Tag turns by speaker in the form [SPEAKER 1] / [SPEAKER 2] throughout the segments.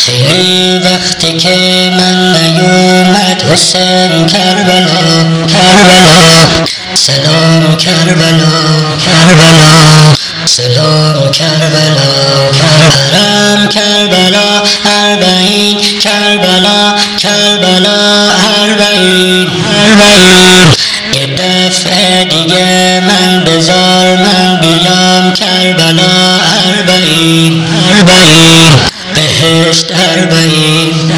[SPEAKER 1] خیلی وقتی که من نیومد حسین کربلا سلام کربلا سلام کربلا حرم کربلا اربعین کربلا اربعین یه دفعه دیگه من بذار من بیام کربلا اربعین بهشت اربعین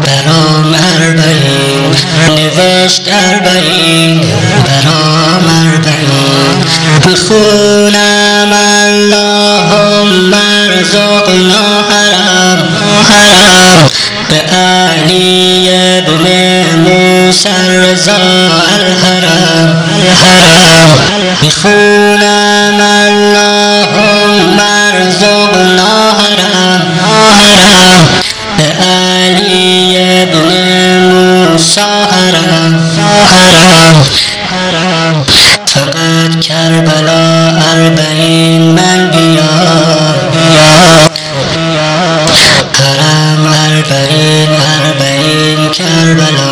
[SPEAKER 1] برام اربعین نوشت اربعین برام اربعین بخونم اللهم ارزقنا حرم به علی ابن موسی رضا الحرم بخونم اللهم ارزقنا حرم به علی ابن موسی حرم فقط کربلا اربعین من بیار حرم اربعین کربلا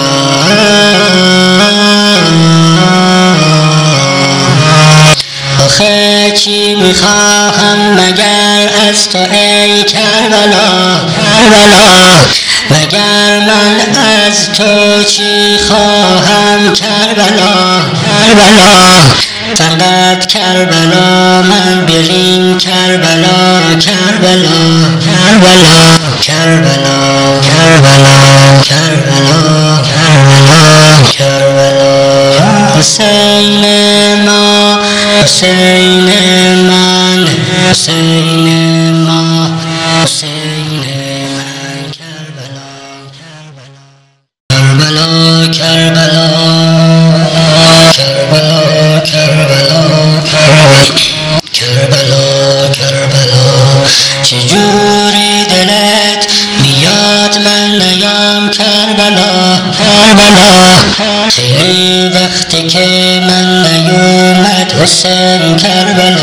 [SPEAKER 1] آخه چی میخواهم مگر از تو ای کربلا مگر من از تو چی خواهم کربلا فقط کربلا من بریم کربلا حسین ما حسین من کربلا چجوری دلت میاد من نیام کربلا خیلی وقتی که من نیومد حسین کربلا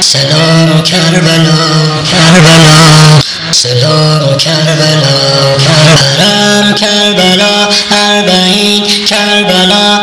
[SPEAKER 1] سلام کربلا سلام کربلا حرم کربلا اربعین کربلا